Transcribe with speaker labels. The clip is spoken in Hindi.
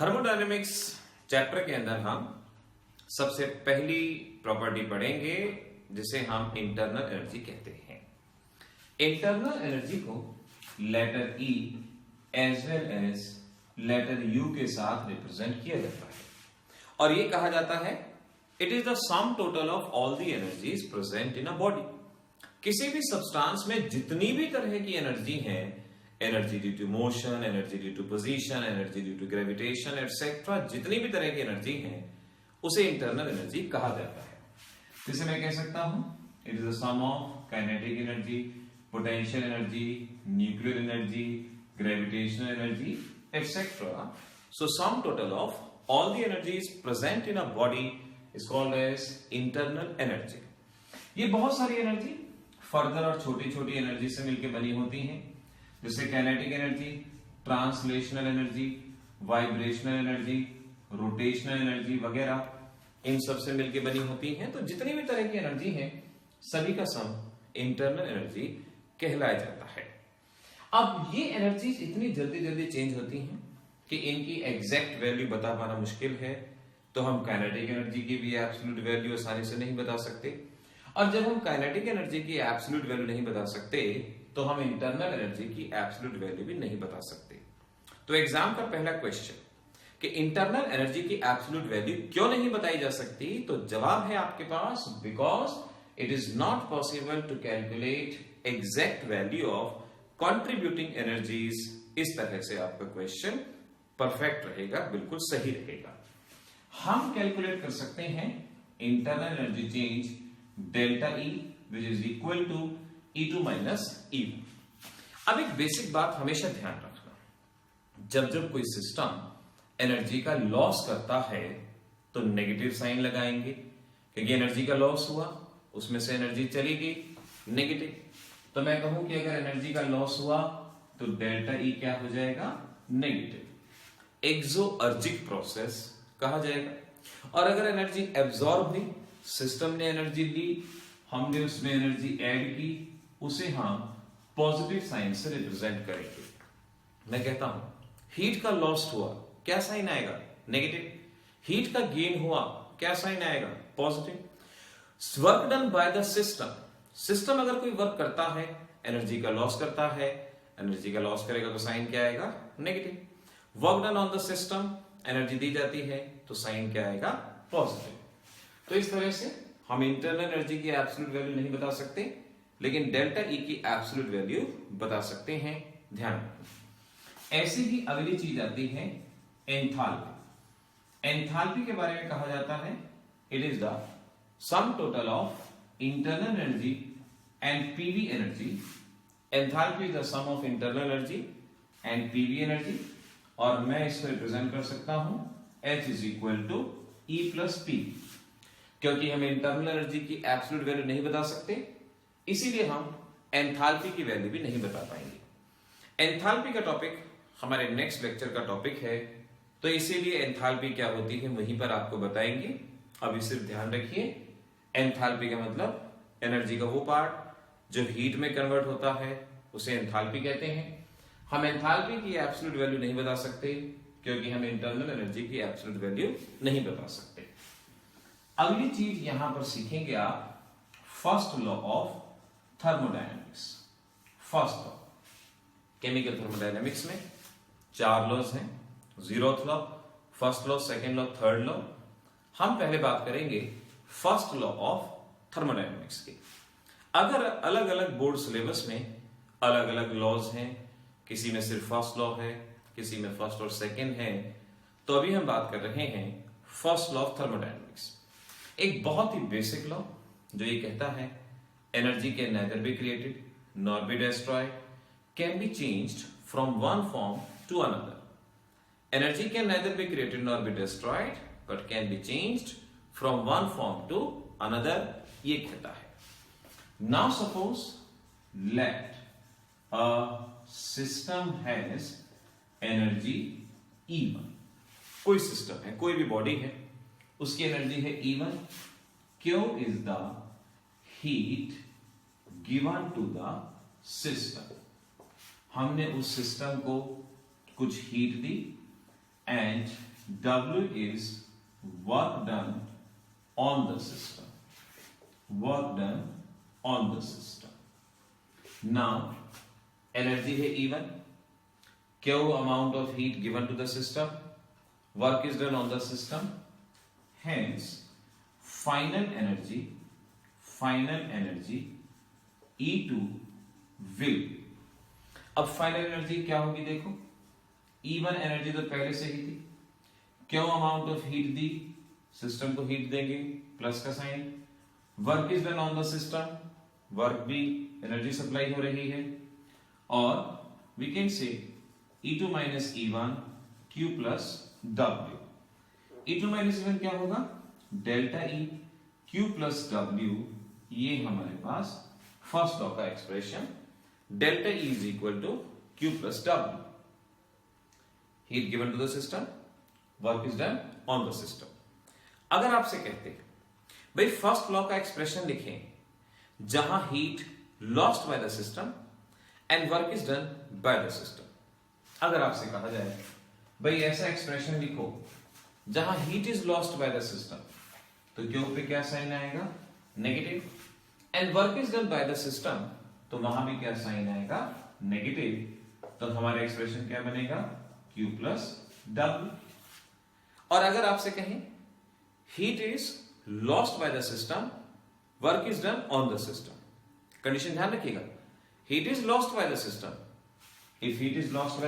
Speaker 1: थर्मोडायनेमिक्स चैप्टर के अंदर हम सबसे पहली प्रॉपर्टी पढ़ेंगे जिसे हम इंटरनल एनर्जी कहते हैं। इंटरनल एनर्जी को letter E as well as letter U के साथ रिप्रेजेंट किया जाता है और यह कहा जाता है it is the sum total of all the energies present in a body. किसी भी सब्सटेंस में जितनी भी तरह की एनर्जी है, energy due to motion, energy due to position, energy due to gravitation etcetera, जितनी भी तरह की एनर्जी है उसे इंटरनल एनर्जी कहा जाता है। जिसे मैं कह सकता हूं it is the sum of kinetic energy, potential energy, nuclear energy, gravitational energy etcetera. So sum total of all the energies present in a body is called as internal energy. ये बहुत सारी एनर्जी फर्दर और छोटी छोटी एनर्जी से मिलकर बनी होती हैं, जैसे kinetic energy, translational energy, vibrational energy, rotational energy वगैरह, इन सब से मिलकर बनी होती हैं। तो जितनी भी तरह की एनर्जी है सभी का सम इंटरनल एनर्जी कहलाया जाता है। अब ये एनर्जीज इतनी जल्दी जल्दी चेंज होती हैं कि इनकी एग्जैक्ट वैल्यू बता पाना मुश्किल है। तो हम काइनेटिक एनर्जी की भी एब्सोल्यूट वैल्यू आसानी से नहीं बता सकते, और जब हम काइनेटिक एनर्जी की एब्सोल्यूट वैल्यू नहीं बता सकते तो हम इंटरनल एनर्जी की एब्सोल्यूट वैल्यू भी नहीं बता सकते। तो एग्जाम का पहला क्वेश्चन कि इंटरनल एनर्जी की एब्सोल्यूट वैल्यू क्यों नहीं बताई जा सकती, तो जवाब है आपके पास because it is not possible to calculate exact value of contributing energies. इस तरह से आपका क्वेश्चन परफेक्ट रहेगा, बिल्कुल सही रहेगा। हम कैलकुलेट कर सकते हैं internal energy change delta E which is equal to E2 minus E1। अब एक बेसिक बात हमेशा ध्यान रखना, जब जब कोई सिस्टम एनर्जी का लॉस करता है तो नेगेटिव साइन लगाएंगे, क्योंकि एनर्जी का लॉस हुआ, उसमें से एनर्जी चली गई नेगेटिव। तो मैं कहूं कि अगर एनर्जी का लॉस हुआ तो डेल्टा ई क्या हो जाएगा, नेगेटिव। एक्सोअर्जिक प्रोसेस कहा जाएगा। और अगर एनर्जी एब्जॉर्ब हुई, सिस्टम ने एनर्जी ली, हमने उसमें एनर्जी ऐड की, उसे हम पॉजिटिव साइन से रिप्रेजेंट करेंगे। मैं कहता हूं हीट का लॉस हुआ, क्या साइन आएगा, नेगेटिव। हीट का गेन हुआ, क्या साइन आएगा, positive. Work done by the system, system अगर कोई वर्क करता है, एनर्जी का लॉस करता है, एनर्जी का लॉस करेगा तो साइन क्या आएगा, negative. Work done on the system, energy दी जाती है तो साइन क्या आएगा, पॉजिटिव। तो इस तरह से हम इंटरनल एनर्जी की एब्सोल्यूट वैल्यू नहीं बता सकते, लेकिन डेल्टा ई की एब्सोल्यूट वैल्यू बता सकते हैं, ध्यान रखना। ऐसी ही अगली चीज आती है एंथैल्पी। एंथैल्पी के बारे में कहा जाता है it is the sum total of internal energy and PV energy. Enthalpy is the sum of internal energy and PV energy, और मैं इसको रिप्रेजेंट कर सकता हूं H is equal to E plus P. क्योंकि हम इंटरनल एनर्जी की एब्सोल्यूट वैल्यू नहीं बता सकते, इसीलिए हम एंथैल्पी की वैल्यू भी नहीं बता पाएंगे। एंथैल्पी का टॉपिक हमारे नेक्स्ट लेक्चर का टॉपिक है, तो इसीलिए एंथैल्पी क्या होती है वहीं पर आपको बताएंगे। अभी सिर्फ ध्यान रखिए, एंथैल्पी का मतलब एनर्जी का वो पार्ट जो हीट में कन्वर्ट होता है उसे एंथैल्पी कहते हैं। हम एंथैल्पी की एब्सोल्यूट वैल्यू नहीं बता सकते क्योंकि हम इंटरनल एनर्जी की एब्सोल्यूट वैल्यू नहीं बता सकते। अगली चीज यहां पर सीखेंगे आप first law of thermodynamics. First law, chemical thermodynamics में 4 लॉज हैं, zeroth law, first law, second law, third law. हम पहले बात करेंगे फर्स्ट लॉ ऑफ थर्मोडायनेमिक्स की। अगर अलग अलग बोर्ड सिलेबस में अलग अलग लॉज हैं, किसी में सिर्फ फर्स्ट लॉ है, किसी में फर्स्ट और सेकेंड है, तो अभी हम बात कर रहे हैं फर्स्ट लॉ ऑफ थर्मोडायनेमिक्स। एक बहुत ही बेसिक लॉ जो ये कहता है energy can neither be created nor be destroyed, can be changed from one form to another. Energy can neither be created nor be destroyed, but can be changed from one form to another, ये कहता है। Now suppose let a system has energy E1। कोई सिस्टम है, कोई भी बॉडी है, उसकी एनर्जी है E1। Q is the heat given to the system। हमने उस सिस्टम को कुछ heat the and W is work done on the system. Work done on the system. Now, energy है E1. Q amount of heat given to the system. Work is done on the system. Hence, final energy E2 will. अब फाइनल एनर्जी क्या होगी देखो, E1 एनर्जी तो पहले से ही थी, क्यों अमाउंट ऑफ हीट दी, सिस्टम को हीट देंगे, प्लस का sign, work is done on the system, work भी एनर्जी सप्लाई हो रही है, और we can say E2 minus E1 Q plus W. E2 minus E1 क्या होगा, delta E Q plus W. ये हमारे पास फर्स्ट लॉ का expression, delta E is equal to Q plus W. Heat given to the system, work is done on the system. अगर आपसे कहते हैं भाई फर्स्ट लॉ का एक्सप्रेशन लिखें जहां heat lost by the system and work is done by the system. अगर आपसे कहा जाए भाई ऐसा एक्सप्रेशन लिखो जहां heat is lost by the system, तो क्यों पे क्या साइन आएगा, negative, and work is done by the system, तो वहां भी क्या साइन आएगा, नेगेटिव. तो हमारा एक्सप्रेशन क्या बनेगा, Q प्लस W. और अगर आपसे कहें heat is lost by the system, work is done on the system, condition ध्यान रखिएगा, heat is lost by the system. If heat is lost